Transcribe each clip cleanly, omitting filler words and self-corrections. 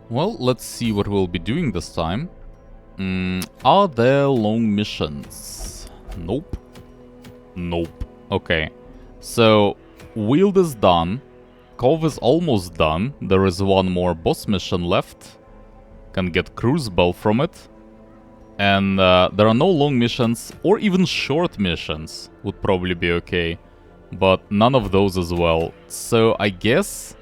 Well, let's see what we'll be doing this time. Are there long missions? Nope. Nope. Okay. So, Wield is done. Cove is almost done. There is one more boss mission left. Can get Cruise Bell from it. And there are no long missions, or even short missions would probably be okay. But none of those as well. So I guess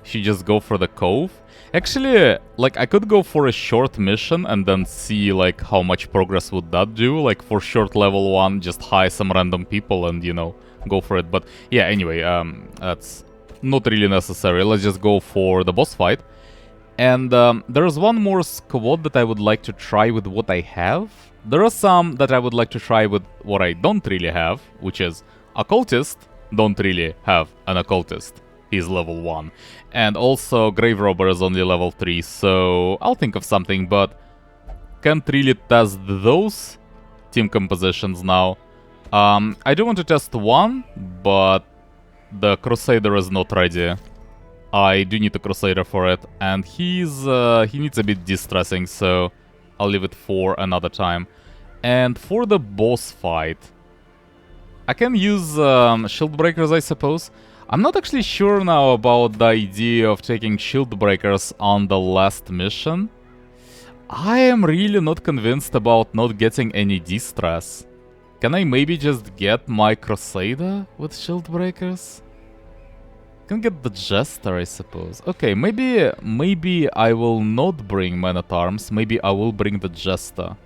she just go for the Cove. Actually, like, I could go for a short mission and then see, like, how much progress would that do. Like, for short level 1, just hire some random people and, you know, go for it. But yeah, anyway, that's not really necessary. Let's just go for the boss fight. And there's one more squad that I would like to try with what I have. There are some that I would like to try with what I don't really have, which is Occultist. Don't really have an Occultist. He's level 1. And also Grave Robber is only level 3, so I'll think of something, but can't really test those team compositions now. I do want to test one, but the Crusader is not ready. I do need a Crusader for it, and he needs a bit distressing, so I'll leave it for another time. And for the boss fight, I can use Shield Breakers, I suppose. I'm not actually sure now about the idea of taking Shield Breakers on the last mission. I am really not convinced about not getting any distress. Can I maybe just get my Crusader with Shield Breakers? Can get the Jester, I suppose. Okay, maybe I will not bring Man-at-Arms. Maybe I will bring the Jester.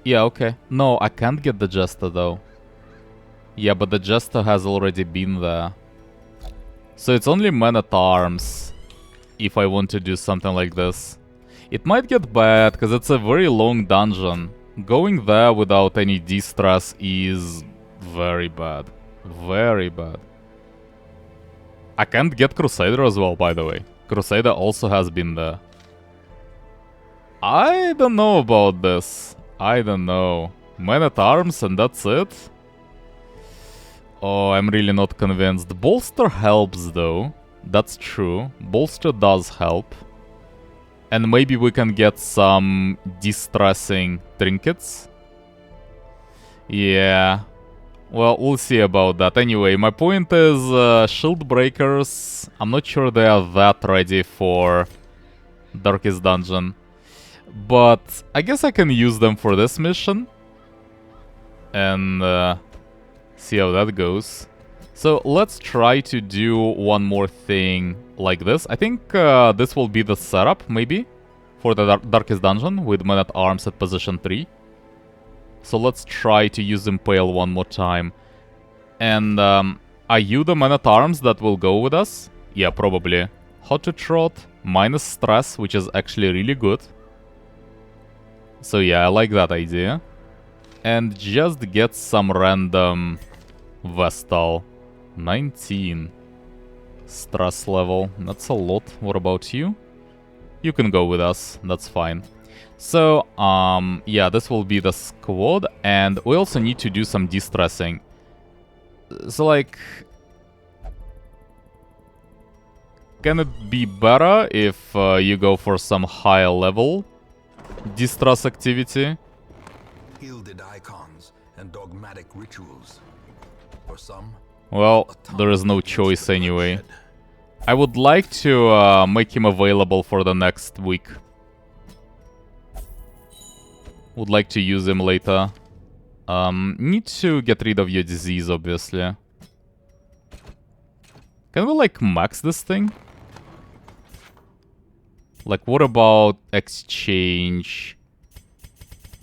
Yeah, okay. No, I can't get the Jester though. Yeah, but the Jester has already been there. So it's only Man-at-Arms if I want to do something like this. It might get bad, because it's a very long dungeon. Going there without any distress is very bad. Very bad. I can't get Crusader as well, by the way. Crusader also has been there. I don't know about this. I don't know. Man-at-Arms and that's it? Oh, I'm really not convinced. Bolster helps though. That's true. Bolster does help. And maybe we can get some distressing trinkets. Yeah. Well, we'll see about that. Anyway, my point is Shield Breakers. I'm not sure they are that ready for Darkest Dungeon. But I guess I can use them for this mission. And see how that goes. So let's try to do one more thing like this. I think this will be the setup, maybe, for the Darkest Dungeon with Man-at-Arms at position 3. So let's try to use Impale one more time. And are you the Man-at-Arms that will go with us? Yeah, probably. Hot to Trot, minus stress, which is actually really good. So yeah, I like that idea. And just get some random Vestal. 19 stress level. That's a lot. What about you? You can go with us. That's fine. So, yeah, this will be the squad. And we also need to do some distressing. So, like, can it be better if you go for some higher level distress activity? Gilded icons and dogmatic rituals. For some, well, there is no choice anyway. I would like to make him available for the next week. Would like to use him later. Need to get rid of your disease, obviously. Can we, like, max this thing? Like, what about exchange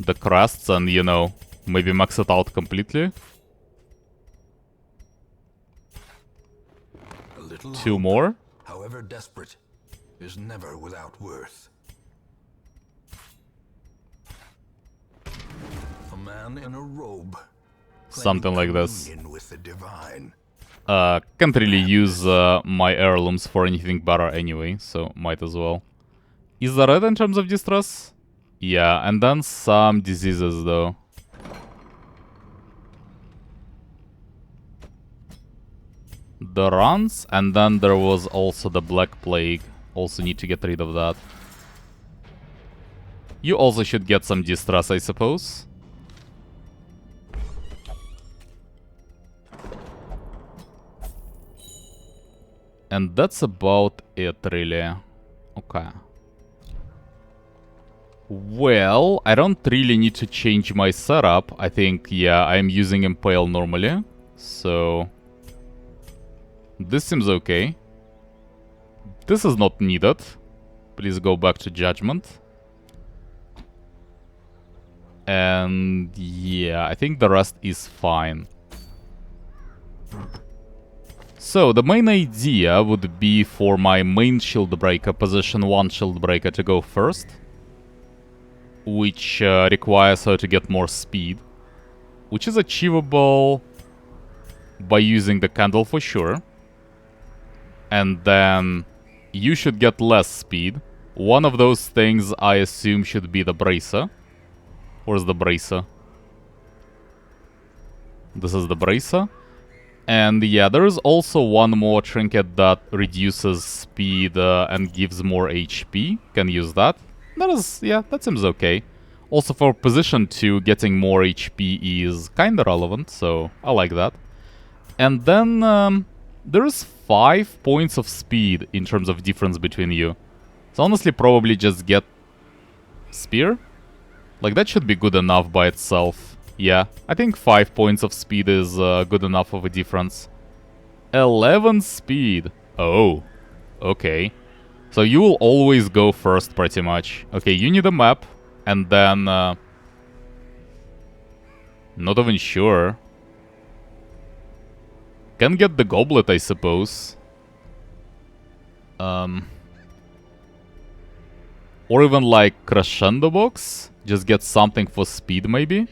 the crests and, you know, maybe max it out completely? 2 more? However desperate, is never without worth. A man in a robe. Something like this. With the divine. Can't really use my heirlooms for anything better anyway, so might as well. Is that red in terms of distress? Yeah, and then some diseases though. The runs, and then there was also the Black Plague. Also need to get rid of that. You also should get some distress, I suppose. And that's about it, really. Okay. Well, I don't really need to change my setup. I think, yeah, I'm using Impale normally. So... this seems okay. This is not needed. Please go back to Judgment. And yeah, I think the rest is fine. So, the main idea would be for my main shield breaker, position 1 shield breaker, to go first. Which requires her to get more speed. Which is achievable by using the candle for sure. And then you should get less speed. One of those things I assume should be the bracer. Where's the bracer? This is the bracer. And yeah, there is also one more trinket that reduces speed and gives more HP. Can use that. That is, yeah, that seems okay. Also for position 2, getting more HP is kinda relevant, so I like that. And then there is 5 points of speed in terms of difference between you. So honestly, probably just get Spear. Like, that should be good enough by itself. Yeah, I think 5 points of speed is good enough of a difference. 11 speed. Oh, okay. So you will always go first, pretty much. Okay, you need a map, and then... not even sure. Can get the goblet, I suppose. Or even like crescendo box. Just get something for speed, maybe.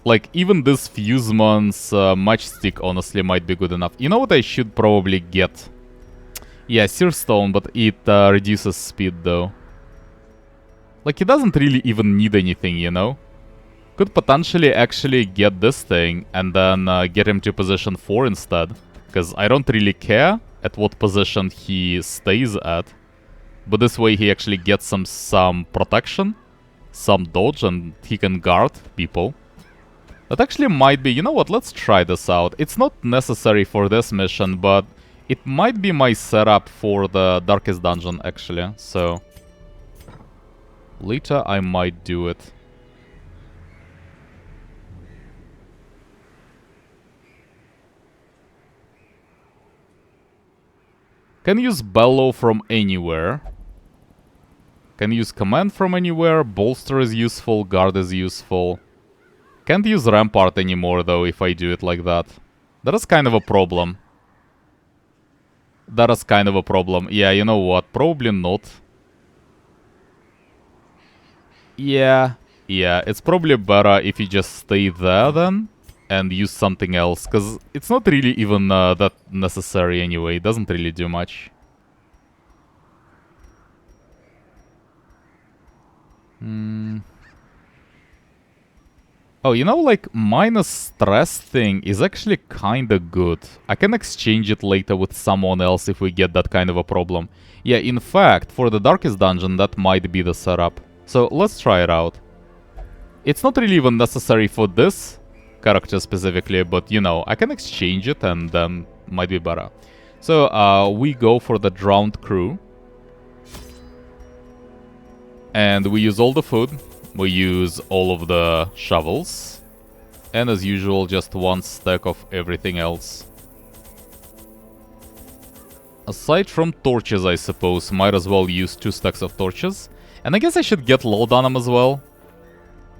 Like, even this Fusemon's matchstick honestly might be good enough. You know what I should probably get? Yeah, Sear Stone, but it reduces speed though. Like, he doesn't really even need anything, you know? Could potentially actually get this thing and then get him to position 4 instead. Because I don't really care at what position he stays at. But this way he actually gets some protection, some dodge, and he can guard people. That actually might be... you know what, let's try this out. It's not necessary for this mission, but it might be my setup for the Darkest Dungeon, actually. So, later I might do it. Can use Bellow from anywhere. Can use Command from anywhere. Bolster is useful. Guard is useful. Can't use Rampart anymore, though, if I do it like that. That is kind of a problem. That is kind of a problem. Yeah, you know what? Probably not. Yeah, it's probably better if you just stay there then and use something else, because it's not really even that necessary anyway. It doesn't really do much. Oh, you know, like, minus stress thing is actually kinda good. I can exchange it later with someone else if we get that kind of a problem. Yeah, in fact, for the Darkest Dungeon, that might be the setup. So, let's try it out. It's not really even necessary for this character specifically, but, you know, I can exchange it and then might be better. So, we go for the Drowned Crew. And we use all the food. We use all of the shovels. And as usual, just one stack of everything else. Aside from torches, I suppose, might as well use 2 stacks of torches. And I guess I should get Laudanum as well.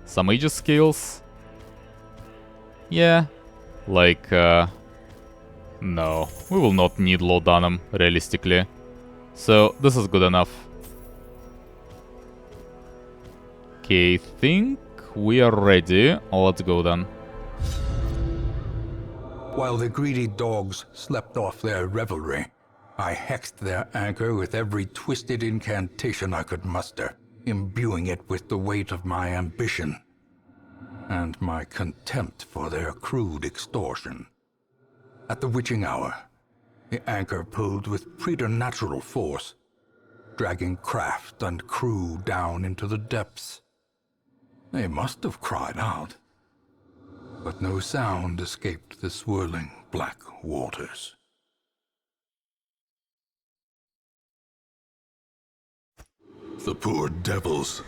Some Aegis skills. Yeah. Like, no. We will not need Laudanum, realistically. So, this is good enough. Okay, think we are ready. Let's go then. While the greedy dogs slept off their revelry, I hexed their anchor with every twisted incantation I could muster, imbuing it with the weight of my ambition and my contempt for their crude extortion. At the witching hour, The anchor pulled with preternatural force, dragging craft and crew down into the depths. They must have cried out, but no sound escaped the swirling black waters. The poor devils,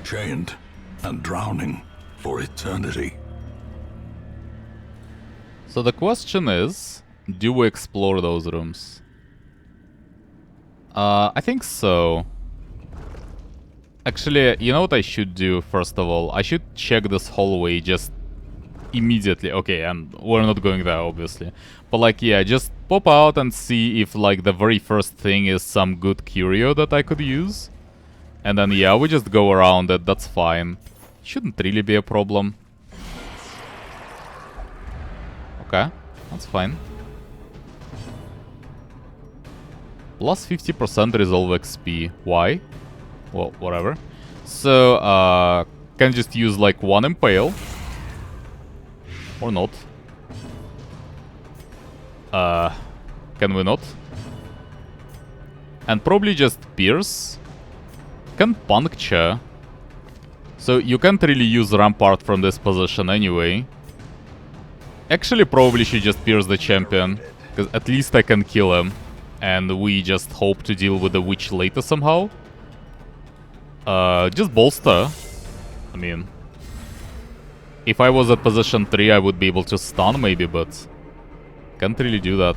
chained and drowning for eternity. So the question is, do we explore those rooms? I think so. Actually, you know what I should do first of all? I should check this hallway just immediately. Okay, and we're not going there, obviously. But like, yeah, just pop out and see if like the very first thing is some good curio that I could use. And then, yeah, we just go around it, that's fine. Shouldn't really be a problem. Okay, that's fine. Plus 50% resolve XP. Why? Well, whatever. So, can just use like one impale. Or not. Can we not? And probably just pierce. Can puncture. So you can't really use rampart from this position anyway. Actually, probably should just pierce the champion, because at least I can kill him. And we just hope to deal with the witch later somehow. Just bolster. I mean, if I was at position 3, I would be able to stun maybe, but can't really do that.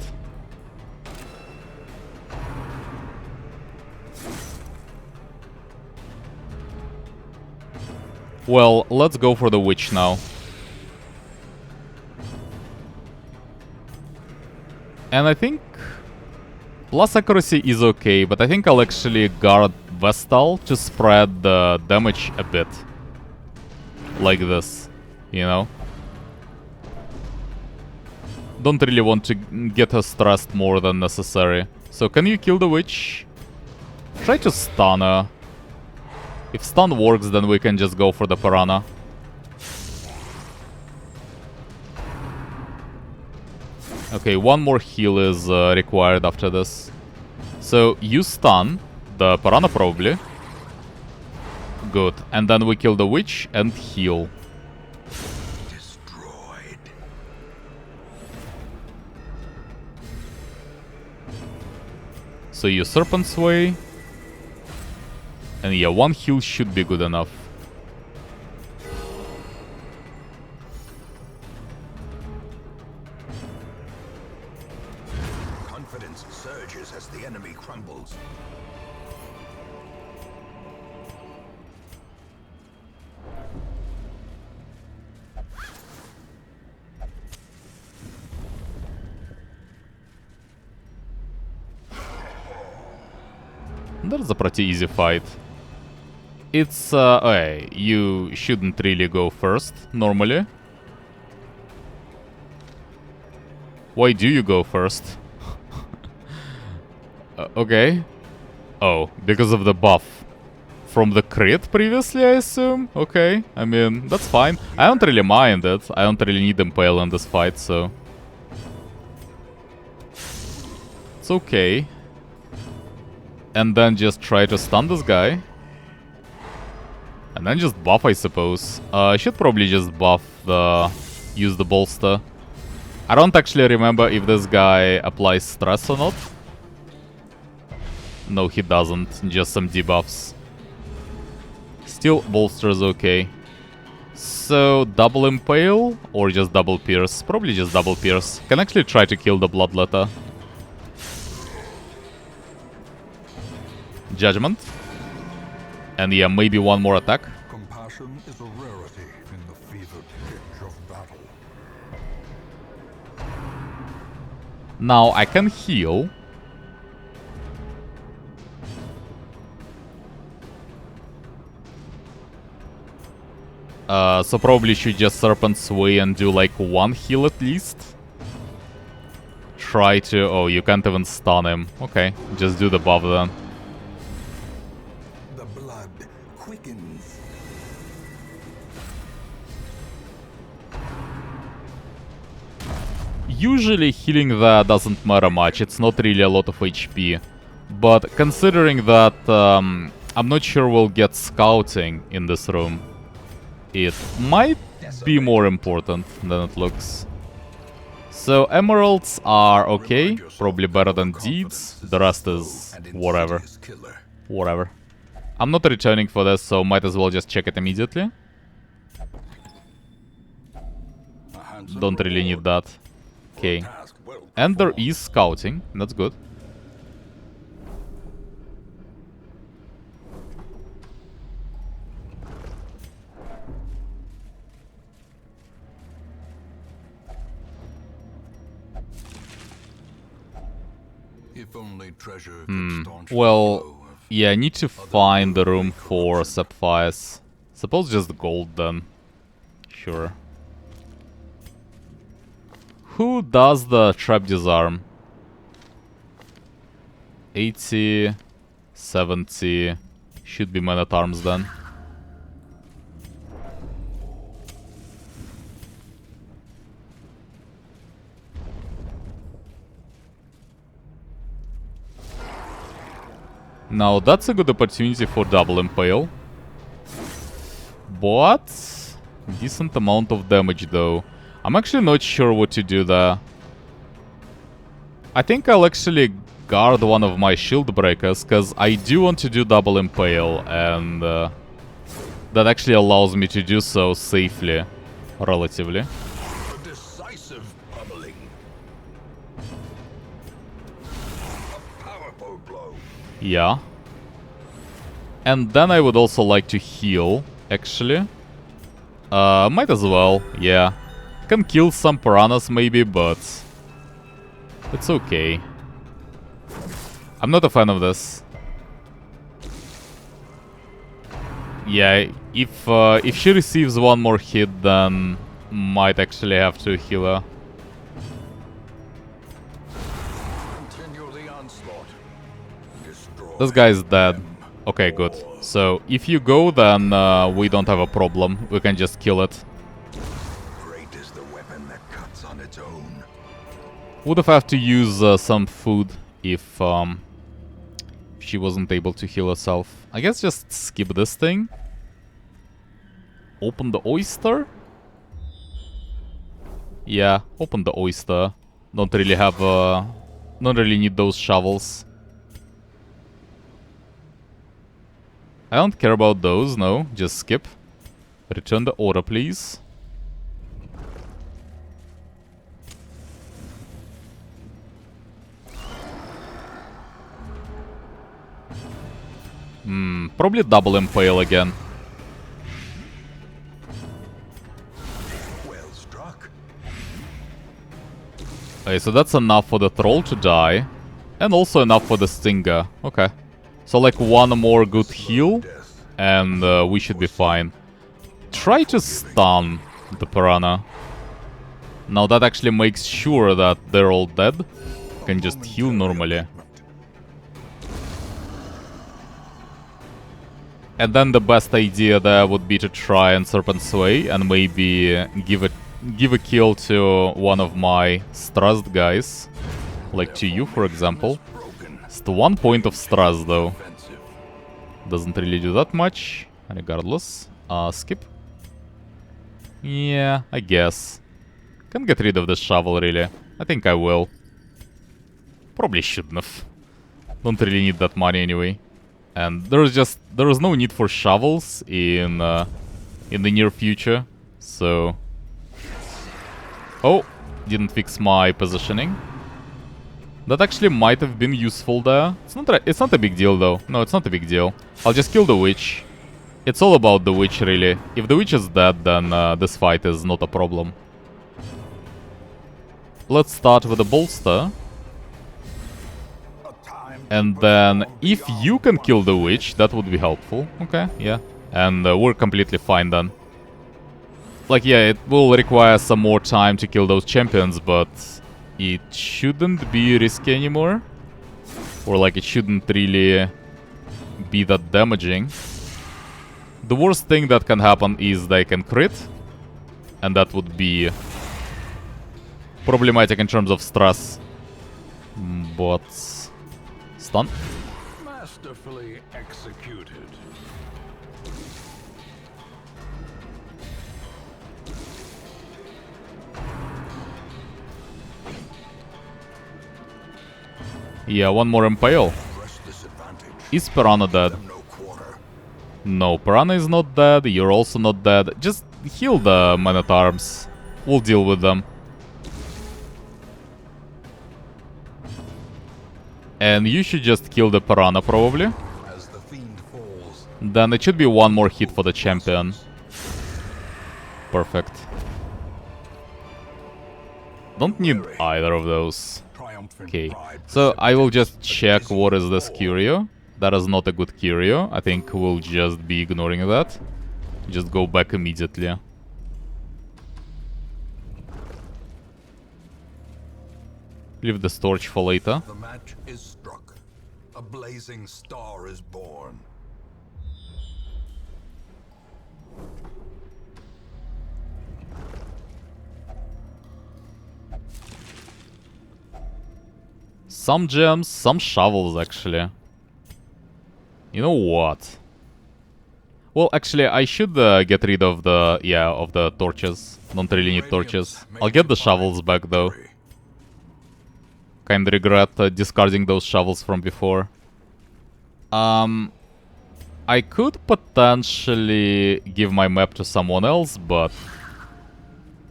Well, let's go for the witch now. And I think plus accuracy is okay, but I think I'll actually guard Vestal to spread the damage a bit. Like this, you know? Don't really want to get her stressed more than necessary. So can you kill the witch? Try to stun her. If stun works, then we can just go for the piranha. Okay, one more heal is required after this. So you stun the piranha probably. Good. And then we kill the witch and heal. Destroyed. So you serpent sway. And yeah, one heal should be good enough. Confidence surges as the enemy crumbles. That's a pretty easy fight. It's, okay, you shouldn't really go first, normally. Why do you go first? Okay. Oh, because of the buff. From the crit previously, I assume? Okay, I mean, that's fine. I don't really mind it. I don't really need Impale in this fight, so... It's okay. And then just try to stun this guy. And then just buff, I suppose. I should probably just buff the... use the bolster. I don't actually remember if this guy applies stress or not. No, he doesn't. Just some debuffs. Still, bolster is okay. So, double impale or just double pierce? Probably just double pierce. Can actually try to kill the bloodletter. Judgment. And yeah, maybe one more attack. Compassion is a rarity in the fevered pitch of battle. Now I can heal. So probably should just Serpent Sway and do like one heal at least. Try to... Oh, you can't even stun him. Okay, just do the buff then. The blood quickens. Usually healing there doesn't matter much, it's not really a lot of HP. But considering that I'm not sure we'll get scouting in this room, it might be more important than it looks. So emeralds are okay, probably better than deeds. The rest is whatever. Whatever. I'm not returning for this, so might as well just check it immediately. Don't really need that. Okay. And there is scouting, that's good. Well, yeah, I need to find the room for sapphires. Suppose just gold then. Sure. Who does the trap disarm? 80, 70. Should be men at arms then. Now that's a good opportunity for double impale. But decent amount of damage though. I'm actually not sure what to do there. I think I'll actually guard one of my shield breakers, because I do want to do double impale, and that actually allows me to do so safely, relatively. Decisive pummeling. A powerful blow. Yeah. And then I would also like to heal, actually. Might as well, yeah. Can kill some piranhas maybe, but it's okay. I'm not a fan of this. Yeah, if she receives one more hit, then might actually have to heal her. This guy is dead. Okay, good. So if you go, then we don't have a problem. We can just kill it. Great is the weapon that cuts on its own. Would have to use some food if she wasn't able to heal herself. I guess just skip this thing. Open the oyster? Yeah, open the oyster. Don't really have don't really need those shovels. I don't care about those, no. Just skip. Return the order, please. Probably double impale again. Well struck. Okay, so that's enough for the troll to die. And also enough for the stinger. Okay. So like one more good heal. And we should be fine. Try to stun the piranha. Now that actually makes sure that they're all dead. Can just heal normally. And then the best idea there would be to try and Serpent Sway and maybe give a kill to one of my stressed guys. Like to you, for example. It's the 1 point of stress, though. Doesn't really do that much, regardless. Skip. Yeah, I guess. Can get rid of the shovel, really. I think I will. Probably shouldn't have. Don't really need that money anyway. And there is no need for shovels in the near future. So, oh, didn't fix my positioning. That actually might have been useful there. It's not a big deal though. No, it's not a big deal. I'll just kill the witch. It's all about the witch, really. If the witch is dead, then this fight is not a problem. Let's start with the bolster. And then, if you can kill the witch, that would be helpful. Okay, yeah. And we're completely fine then. Like, yeah, it will require some more time to kill those champions, but it shouldn't be risky anymore. Or, like, it shouldn't really be that damaging. The worst thing that can happen is they can crit. And that would be problematic in terms of stress. But... Stun? Masterfully executed. Yeah, one more impale. Is Piranha dead? No, Piranha is not dead, you're also not dead. Just heal the men-at-arms. We'll deal with them. And you should just kill the Piranha, probably. Then it should be one more hit for the champion. Perfect. Don't need either of those. Okay, so I will just check what is this curio. That is not a good curio. I think we'll just be ignoring that. Just go back immediately. Leave the storage for later. The match is struck. A blazing star is born. Some gems, some shovels, actually. You know what? Well, actually, I should get rid of the, of the torches. Don't really need torches. I'll get the shovels back, though. Kinda regret discarding those shovels from before. I could potentially give my map to someone else, but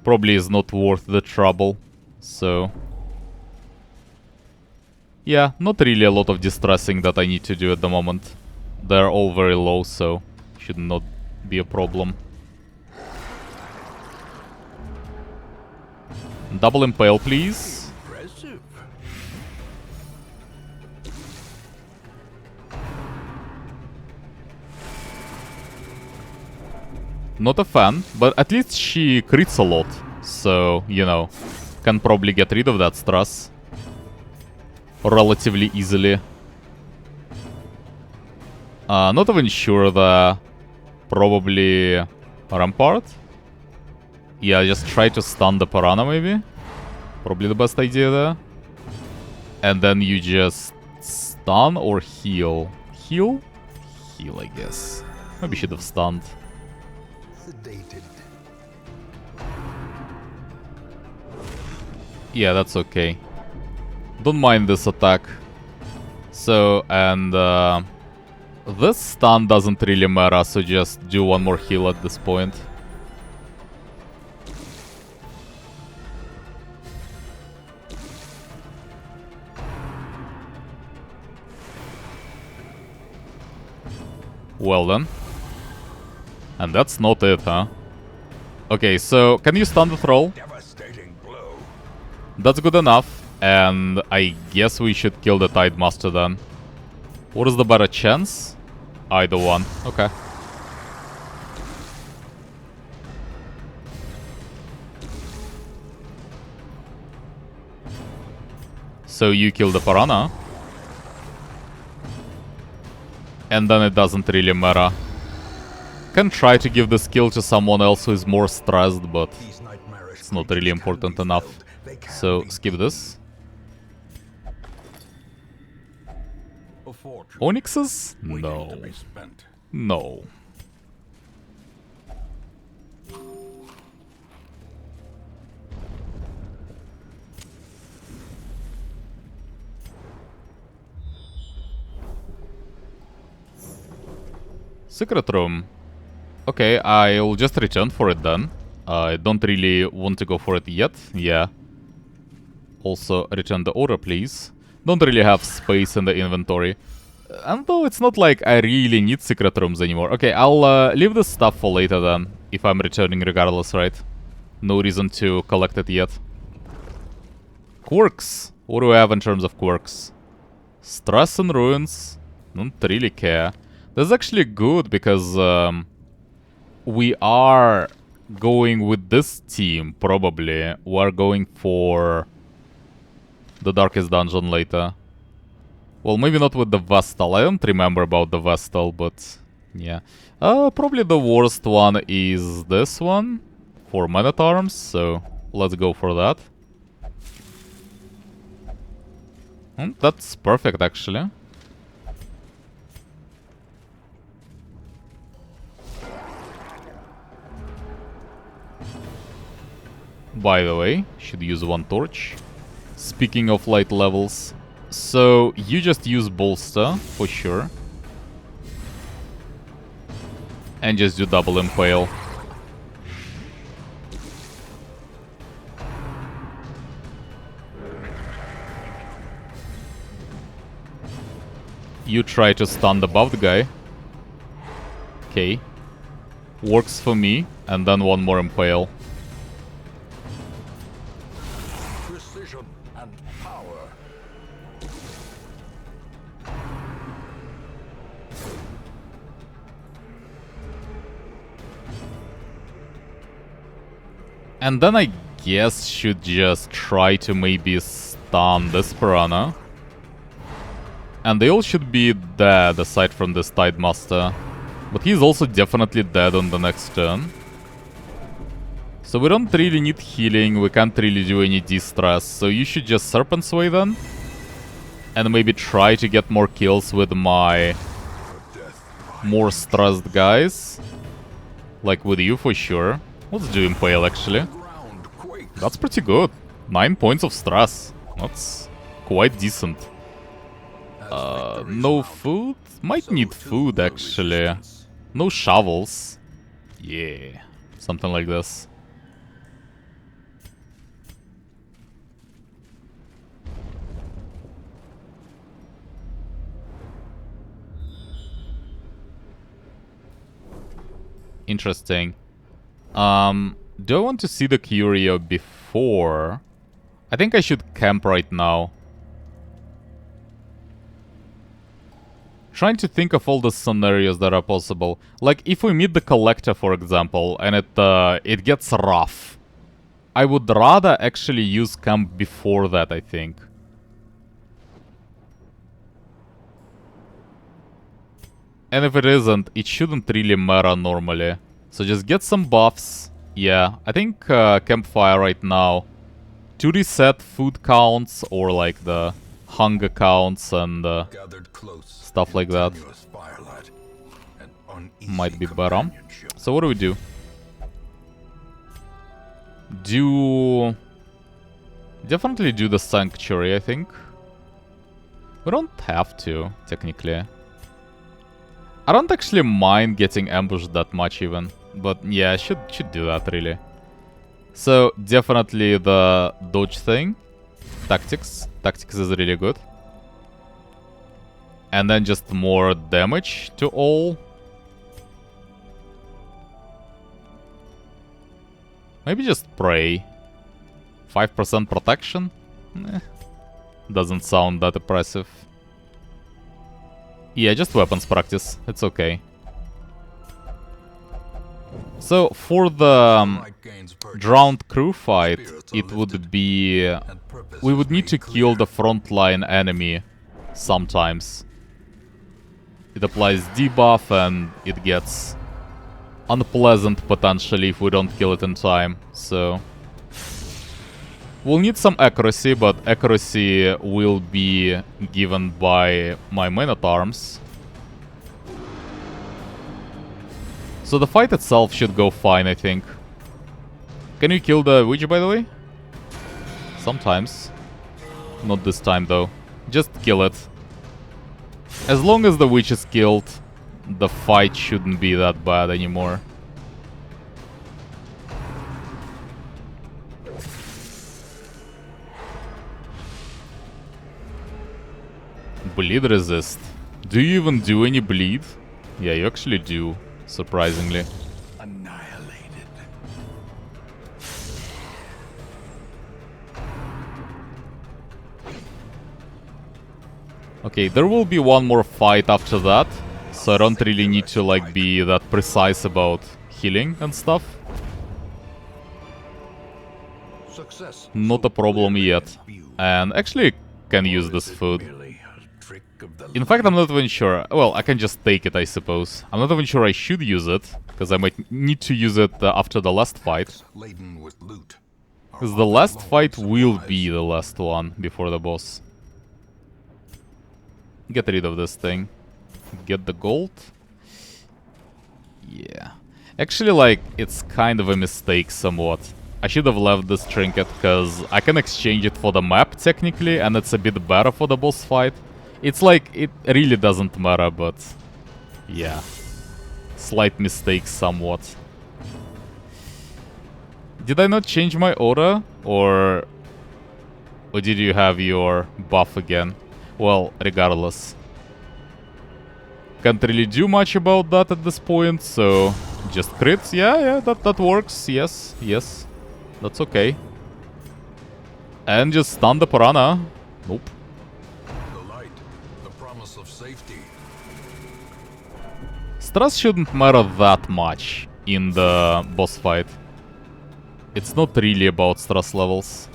probably is not worth the trouble. So... yeah, not really a lot of distressing that I need to do at the moment. They're all very low, so should not be a problem. Double impale, please. Impressive. Not a fan, but at least she crits a lot. So, you know, can probably get rid of that stress relatively easily. Not even sure the... probably... Rampart? Yeah, just try to stun the Piranha, maybe? Probably the best idea there. And then you just... stun or heal? Heal? Heal, I guess. Maybe should have stunned. Sedated. Yeah, that's okay. Don't mind this attack. So, and this stun doesn't really matter, so just do one more heal at this point. Well then. And that's not it, huh? Okay, so can you stun the troll? Devastating blow. That's good enough. And I guess we should kill the Tide Master then. What is the better chance? Either one. Okay. So you kill the Piranha. And then it doesn't really matter. Can try to give the skill to someone else who is more stressed, but it's not really important enough. So skip this. Onyxes? No. No. Secret room. Okay, I'll just return for it then. I don't really want to go for it yet. Yeah. Also, return the order, please. Don't really have space in the inventory. And though it's not like I really need secret rooms anymore. Okay, I'll leave this stuff for later then. If I'm returning regardless, right? No reason to collect it yet. Quirks. What do we have in terms of quirks? Stress and ruins. Don't really care. That's actually good because we are going with this team, probably. We're going for the Darkest Dungeon later. Well, maybe not with the Vestal. I don't remember about the Vestal, but yeah. Probably the worst one is this one for Men-at-Arms, so let's go for that. That's perfect, actually. By the way, should use one torch. Speaking of light levels. So, you just use bolster, for sure. And just do double impale. You try to stun the buffed guy. Okay. Works for me. And then one more impale. Precision and power. And then I guess should just try to maybe stun this piranha. And they all should be dead aside from this Tidemaster. But he's also definitely dead on the next turn. So we don't really need healing, we can't really do any distress. So you should just Serpent Sway then. And maybe try to get more kills with my more stressed guys. Like with you for sure. Let's do Impale actually. That's pretty good. 9 points of stress. That's quite decent. No food? Might need food actually. No shovels. Yeah. Something like this. Interesting. Do I want to see the Curio before? I think I should camp right now. Trying to think of all the scenarios that are possible. Like, if we meet the Collector, for example, and it gets rough, I would rather actually use camp before that, I think. And if it isn't, it shouldn't really matter normally. So just get some buffs. Yeah, I think campfire right now. To reset food counts or like the hunger counts and stuff like that. Might be better. So what do we do? Definitely do the Sanctuary, I think. We don't have to, technically. I don't actually mind getting ambushed that much even. But yeah, I should do that really. So definitely the dodge thing. Tactics. Tactics is really good. And then just more damage to all. Maybe just pray. 5% protection? Doesn't sound that impressive. Yeah, just weapons practice. It's okay. So, for the drowned crew fight, it would be... we would need to kill the frontline enemy sometimes. It applies debuff and it gets unpleasant potentially if we don't kill it in time, so... we'll need some accuracy, but accuracy will be given by my men-at-arms. So the fight itself should go fine, I think. Can you kill the witch, by the way? Sometimes. Not this time, though. Just kill it. As long as the witch is killed, the fight shouldn't be that bad anymore. Bleed resist. Do you even do any bleed? Yeah, you actually do, surprisingly. Annihilated. Okay, there will be one more fight after that, so I don't really need to like be that precise about healing and stuff. Success. Not a problem yet. And actually can use this food. In fact, I'm not even sure. Well, I can just take it, I suppose. I'm not even sure I should use it, because I might need to use it after the last fight. Because the last fight will be the last one before the boss. Get rid of this thing. Get the gold. Yeah. Actually, like, it's kind of a mistake somewhat. I should have left this trinket, because I can exchange it for the map, technically, and it's a bit better for the boss fight. It's like, it really doesn't matter, but... yeah. Slight mistake somewhat. Did I not change my order? Or did you have your buff again? Well, regardless. Can't really do much about that at this point, so... just crits? Yeah, that works. Yes, yes. That's okay. And just stun the piranha. Nope. The light, the promise of safety. Stress shouldn't matter that much in the boss fight. It's not really about stress levels.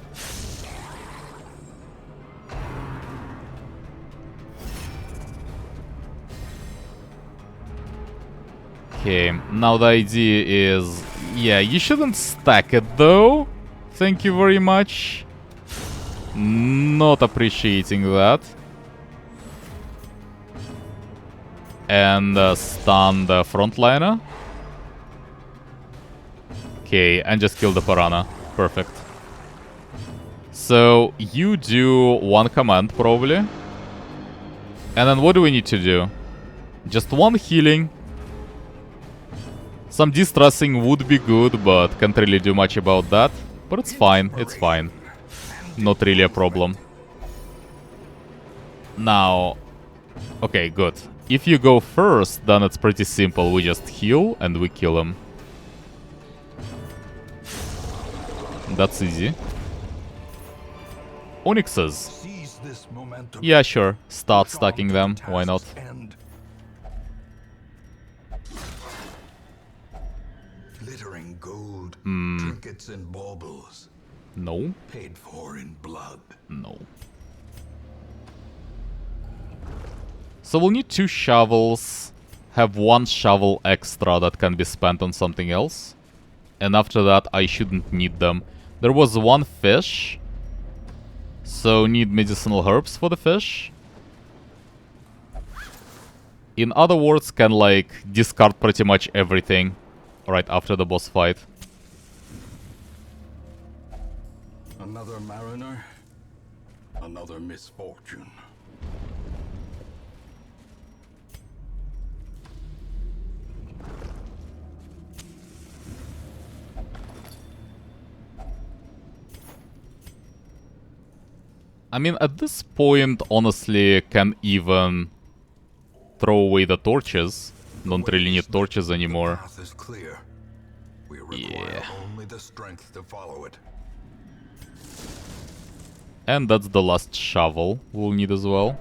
Okay, now the idea is... yeah, you shouldn't stack it though. Thank you very much. Not appreciating that. And stun the frontliner. Okay, and just kill the piranha. Perfect. So, you do one command, probably. And then what do we need to do? Just one healing. Some distressing would be good, but can't really do much about that. But it's fine, it's fine. Not really a problem. Now... okay, good. If you go first, then it's pretty simple. We just heal and we kill him. That's easy. Onyxes. Yeah, sure. Start stacking them. Why not? Glittering gold, trinkets and baubles. No. Paid for in blood. No. So we'll need 2 shovels. Have 1 shovel extra that can be spent on something else. And after that, I shouldn't need them. There was 1 fish. So need medicinal herbs for the fish. In other words, can like discard pretty much everything right after the boss fight. Another mariner, another misfortune. I mean, at this point, honestly, can even throw away the torches. Don't really need torches anymore. The path is clear. We require only the strength to follow it. And that's the last shovel we'll need as well.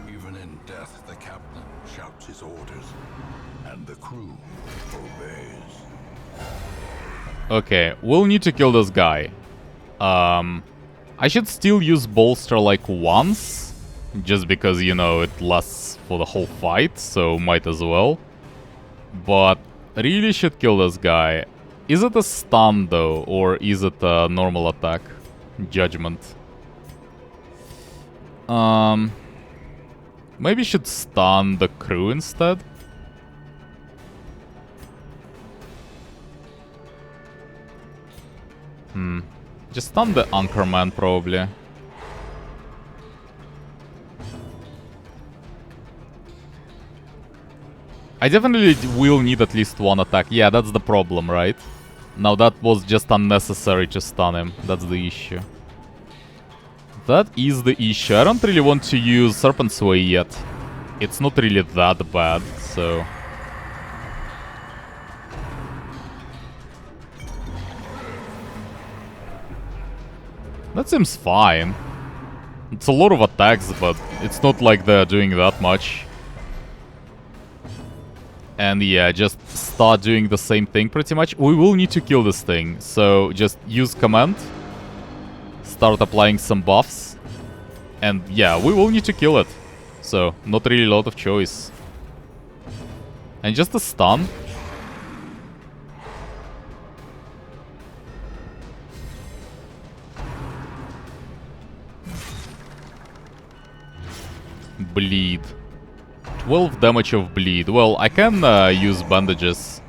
Even in death, the captain shouts his orders, and the crew obeys. Okay, we'll need to kill this guy. I should still use bolster like once, just because, you know, it lasts for the whole fight, so might as well. But really should kill this guy. Is it a stun though, or is it a normal attack? Judgment. Maybe should stun the crew instead. Just stun the Anchorman, probably. I definitely will need at least 1 attack. Yeah, that's the problem, right? Now that was just unnecessary to stun him. That's the issue. That is the issue. I don't really want to use Serpent's Way yet. It's not really that bad, so... that seems fine. It's a lot of attacks, but it's not like they're doing that much. And yeah, just start doing the same thing pretty much. We will need to kill this thing, so just use command. Start applying some buffs. And yeah, we will need to kill it. So, not really a lot of choice. And just a stun. Bleed. 12 damage of bleed. Well, I can use bandages.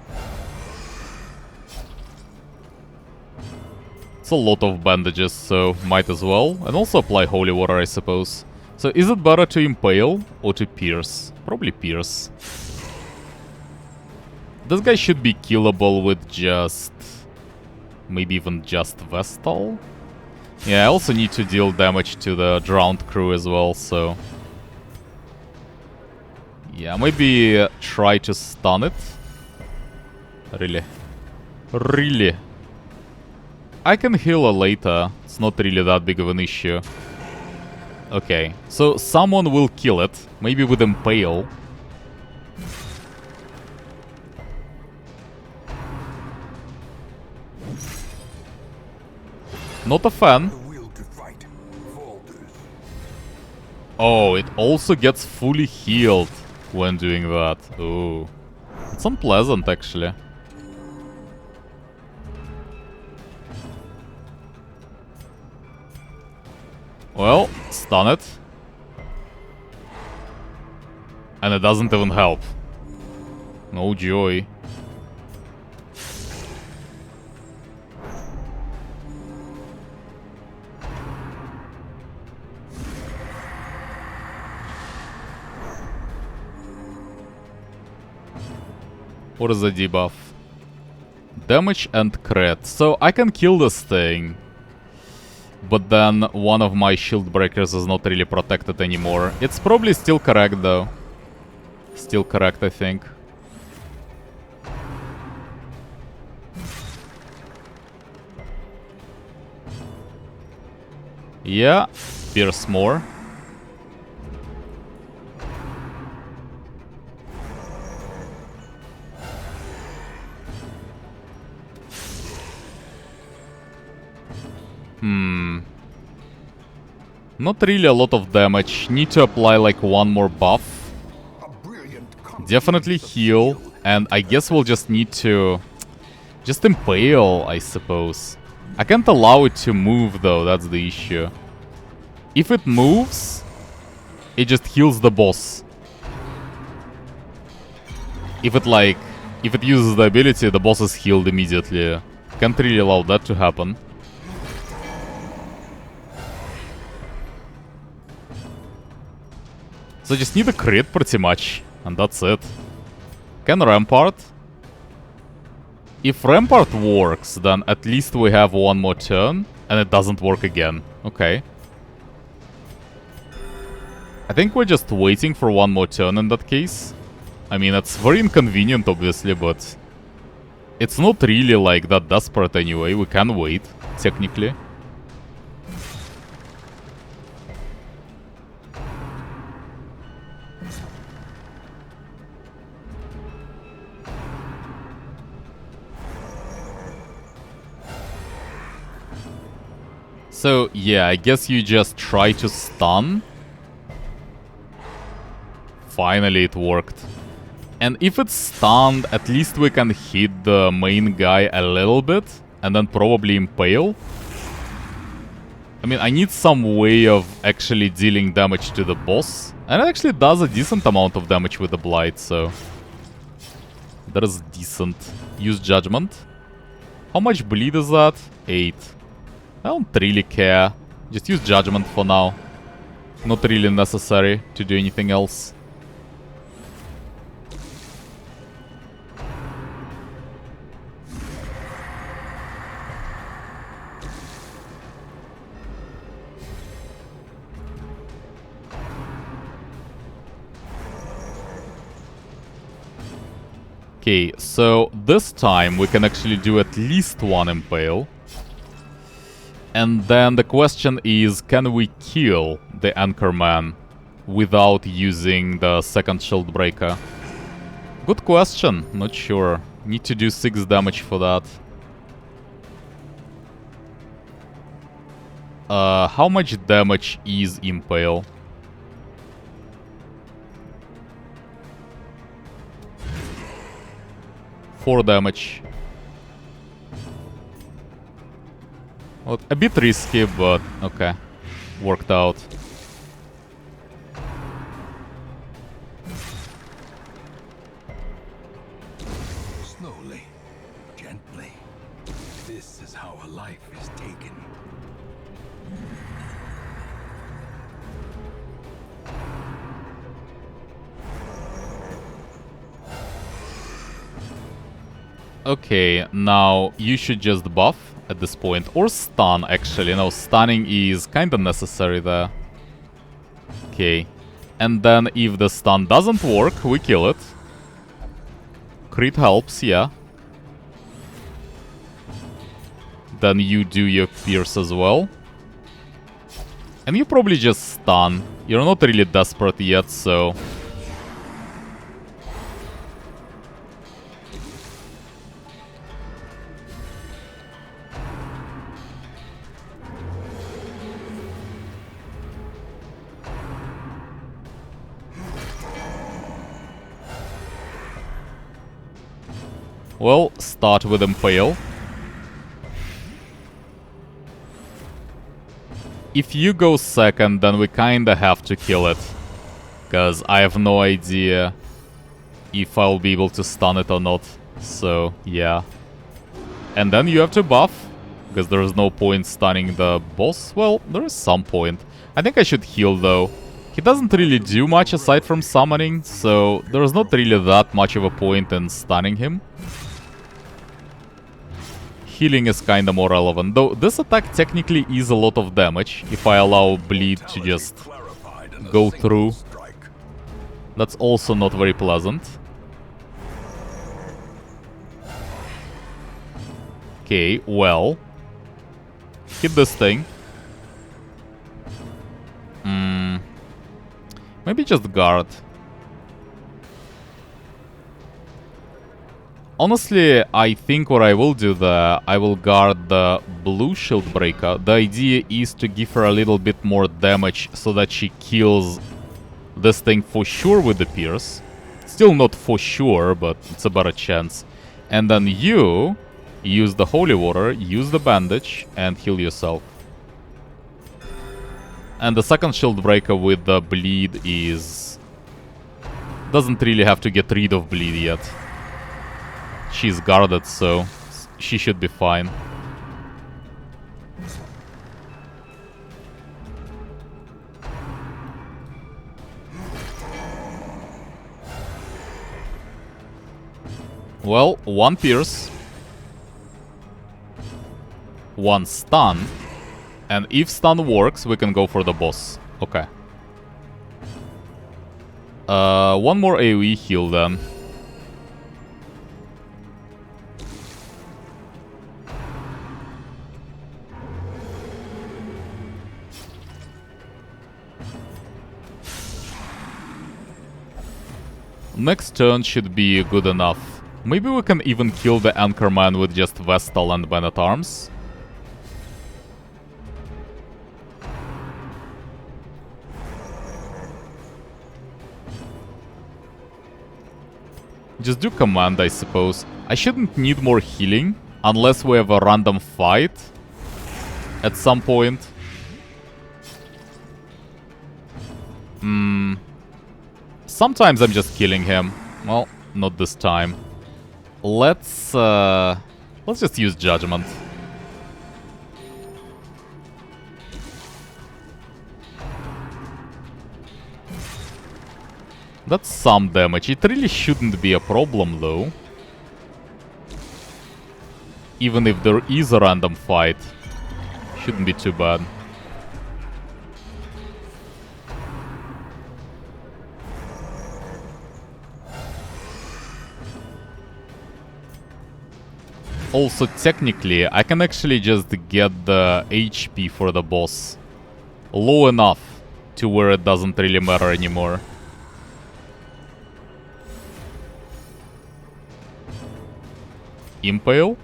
It's a lot of bandages, so might as well. And also apply holy water, I suppose. So is it better to impale or to pierce? Probably pierce. This guy should be killable with just... maybe even just Vestal? Yeah, I also need to deal damage to the drowned crew as well, so... yeah, maybe try to stun it. Really? Really? I can heal her later. It's not really that big of an issue. Okay, so someone will kill it. Maybe with Impale. Not a fan. Oh, it also gets fully healed when doing that. Oh, it's unpleasant actually. Well, stun it. And it doesn't even help. No joy. What is the debuff? Damage and crit. So I can kill this thing. But then one of my shield breakers is not really protected anymore. It's probably still correct though. Still correct, I think. Yeah, pierce more. Not really a lot of damage. Need to apply like one more buff. Definitely heal. And I guess we'll just need to... just impale, I suppose. I can't allow it to move though, that's the issue. If it moves, it just heals the boss. If it uses the ability, the boss is healed immediately. Can't really allow that to happen. So I just need a crit pretty much, and that's it. Can Rampart? If Rampart works, then at least we have one more turn, and it doesn't work again. Okay. I think we're just waiting for one more turn in that case. I mean, it's very inconvenient, obviously, but... it's not really, like, that desperate anyway. We can wait, technically. So, yeah, I guess you just try to stun. Finally, it worked. And if it's stunned, at least we can hit the main guy a little bit. And then probably impale. I mean, I need some way of actually dealing damage to the boss. And it actually does a decent amount of damage with the Blight, so... that is decent. Use Judgment. How much bleed is that? 8. I don't really care. Just use Judgment for now. Not really necessary to do anything else. Okay, so this time we can actually do at least one impale. And then the question is, can we kill the Anchorman without using the second shield breaker? Good question, not sure. Need to do 6 damage for that. How much damage is impale? Four damage. Well, a bit risky, but okay. Worked out. Okay, now you should just buff at this point. Or stun, actually. No, stunning is kinda necessary there. Okay. And then if the stun doesn't work, we kill it. Crit helps, yeah. Then you do your pierce as well. And you probably just stun. You're not really desperate yet, so... Well, start with Impale. If you go second, then we kinda have to kill it. Because I have no idea if I'll be able to stun it or not. So, yeah. And then you have to buff. Because there is no point stunning the boss. Well, there is some point. I think I should heal though. He doesn't really do much aside from summoning. So, there is not really that much of a point in stunning him. Healing is kinda more relevant, though this attack technically is a lot of damage if I allow bleed to just go through. That's also not very pleasant. Okay, well. Hit this thing. Maybe just guard. Honestly, I think what I will do there, I will guard the blue shield breaker. The idea is to give her a little bit more damage so that she kills this thing for sure with the pierce. Still not for sure, but it's a better chance. And then you use the holy water, use the bandage, and heal yourself. And the second shield breaker with the bleed is... doesn't really have to get rid of bleed yet. She's guarded, so she should be fine. Well, one pierce. One stun. And if stun works, we can go for the boss. Okay. One more AoE heal then. Next turn should be good enough. Maybe we can even kill the Anchorman with just Vestal and Man-at-Arms. Just do command, I suppose. I shouldn't need more healing, unless we have a random fight at some point. Sometimes I'm just killing him. Well, not this time. Let's just use Judgment. That's some damage. It really shouldn't be a problem, though. Even if there is a random fight. Shouldn't be too bad. Also, technically, I can actually just get the HP for the boss low enough to where it doesn't really matter anymore. Impale?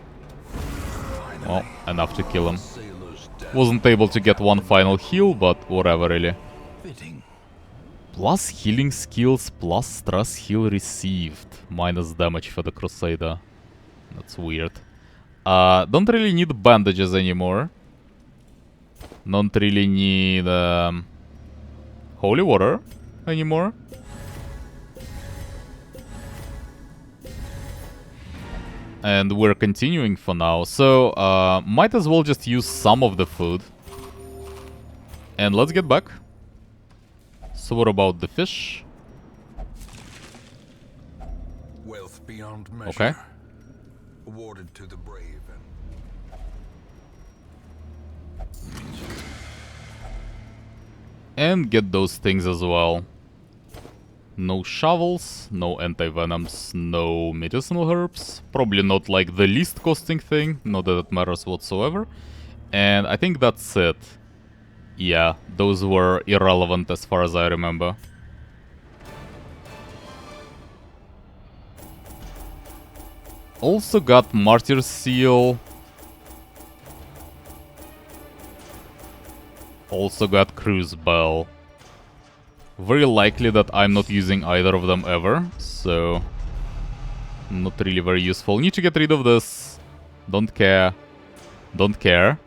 Well, enough to kill him. Wasn't able to get one final heal, but whatever, really. Plus healing skills, plus stress heal received. Minus damage for the Crusader. That's weird. Don't really need bandages anymore. Don't really need holy water anymore. And we're continuing for now. So, might as well just use some of the food. And let's get back. So what about the fish? Wealth beyond measure. Okay. awarded to the brave and And get those things as well. No shovels, no anti-venoms, no medicinal herbs. Probably not like the least costing thing, not that it matters whatsoever. And I think that's it. Yeah, those were irrelevant as far as I remember. Also got Martyr Seal. Also got Cruise Bell. Very likely that I'm not using either of them ever, so not really very useful. Need to get rid of this. Don't care. Don't care.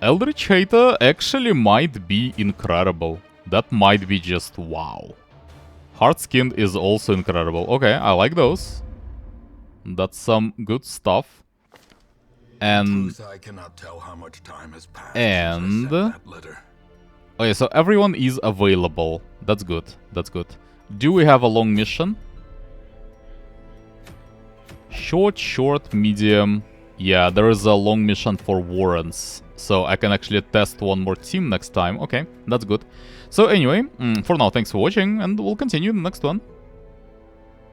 Eldritch Hater actually might be incredible. That might be just wow. Hard-Skinned is also incredible. Okay, I like those. That's some good stuff. And truth, I cannot tell how much time has passed and since I sent that letter. okay, so everyone is available. That's good. That's good. Do we have a long mission? Short, medium. Yeah, there is a long mission for Warrens. So I can actually test one more team next time. Okay, that's good. So anyway, for now, thanks for watching, and we'll continue in the next one.